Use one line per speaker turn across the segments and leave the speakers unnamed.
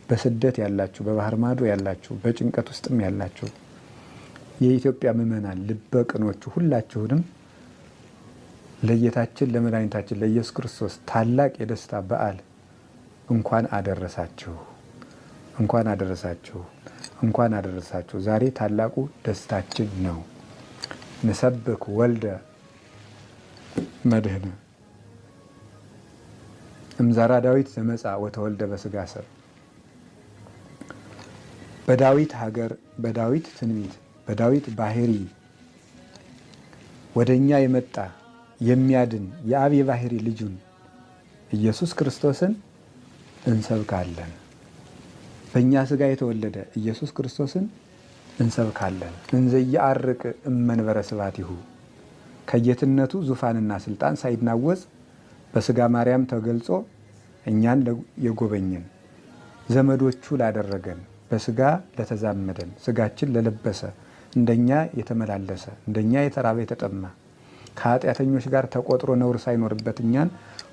በስደት ያላችሁ፣ በባህር ማዶ ያላችሁ፣ በጭንቀት ውስጥም ያላችሁ የኢትዮጵያ ምእመናን ልበ ቅኖቹ ሁላችሁንም ለጌታችን ለመድኃኒታችን ለኢየሱስ ክርስቶስ ታላቅ የደስታ በዓል እንኳን አደረሳችሁ፣ እንኳን አደረሳችሁ፣ እንኳን አደረሳችሁ። ዛሬ ታላቁ ደስታችን ነው። ንሰብክ ወልደ መድህነ እምዘራ ዳዊት ዘመጻ ወተወልደ በስጋ ሰብ። በዳዊት ሀገር፣ በዳዊት ትንቢት፣ በዳዊት ባህሪ ወደኛ የመጣ የሚያድን የአብ የባህሪ ልጁን ኢየሱስ ክርስቶስን እንሰብካለን። በእኛ ስጋ የተወለደ ኢየሱስ ክርስቶስን እንሰብካለን። እንዘ ይዐርቅ እመንበረ ስብሐቲሁ ከጌትነቱ ዙፋንና ስልጣን ሳይናወጽ በስጋ ማርያም ተገልጾ እኛን የጎበኘን ዘመዶቹ ላደረገን በስጋ ለተዛመደን ስጋችን ለለበሰ እንደኛ የተመላለሰ እንደኛ የተራበ የተጠማ ከኃጢአተኞች ጋር ተቆጥሮ ነውር ሳይኖርበት እኛን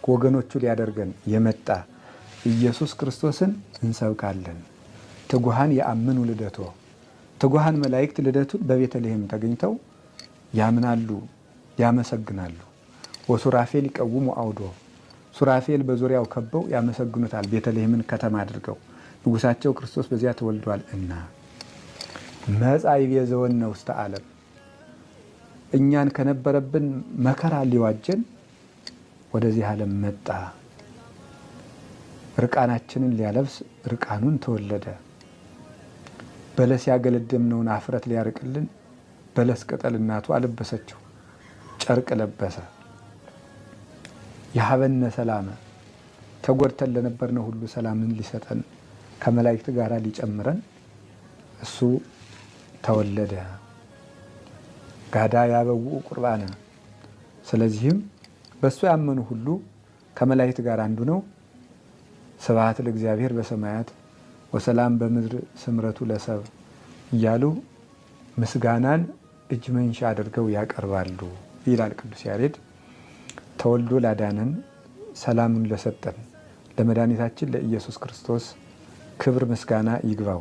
ወገኖቹ ሊያደርገን የመጣ ኢየሱስ ክርስቶስን እንሰብካለን። ትጉሃን የአምኑ ልደቶ ትጉሃን መላእክት ልደቱን በቤተልሔም ተገኝተው ያምናሉ፣ ያመሰግናሉ። ወሱራፌል ይቀውሙ አውዶ ሱራፌል በዙሪያው ከበው ያመሰግኑታል። ቤተልሔምን ከተማ አድርገው ንጉሳቸው ክርስቶስ በዚያ ተወልዷል እና መጻ ይቤዘወነ ውስተ ዓለም እኛን ከነበረብን መከራ ሊዋጀን ወደዚህ ዓለም መጣ። ርቃናችንን ሊያለብስ ርቃኑን ተወለደ። በለስ ያገለደምነውን አፍረት ሊያርቅልን በለስ ቅጠል እናቱ አለበሰችው፣ ጨርቅ ለበሰ። የሀበነ ሰላመ ተጎድተን ለነበርነው ሁሉ ሰላምን ሊሰጠን ከመላእክት ጋር ሊጨምረን እሱ ተወለደ። ጋዳ ያበውኡ ቁርባነ ስለዚህም በእሱ ያመኑ ሁሉ ከመላእክት ጋር አንዱ ነው። ስብሐት ለእግዚአብሔር በሰማያት ወሰላም በምድር ስምረቱ ለሰብ እያሉ ምስጋናን እጅ መንሻ አድርገው ያቀርባሉ ይላል ቅዱስ ያሬድ። ተወልዶ ላዳነን ሰላሙን ለሰጠን ለመድኃኒታችን ለኢየሱስ ክርስቶስ ክብር ምስጋና ይግባው።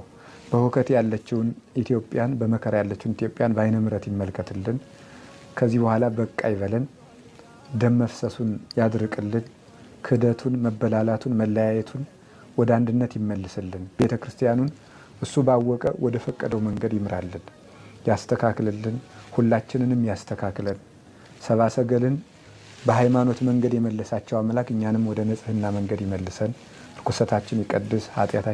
በሁከት ያለችውን ኢትዮጵያን፣ በመከራ ያለችውን ኢትዮጵያን በዓይነ ምሕረት ይመልከትልን። ከዚህ በኋላ በቃ ይበለን። ደም መፍሰሱን ያድርቅልን። ክህደቱን፣ መበላላቱን፣ መለያየቱን ወደ አንድነት ይመልስልን። ቤተ ክርስቲያኑን እሱ ባወቀ ወደ ፈቀደው መንገድ ይምራልን፣ ያስተካክልልን። ሁላችንንም ያስተካክለን። ሰብአ ሰገልን በሃይማኖት መንገድ የመለሳቸው አምላክ እኛንም ወደ ንጽሕና መንገድ ይመልሰን። ርኩሰታችን ይቀድስ፣ ኃጢአታችን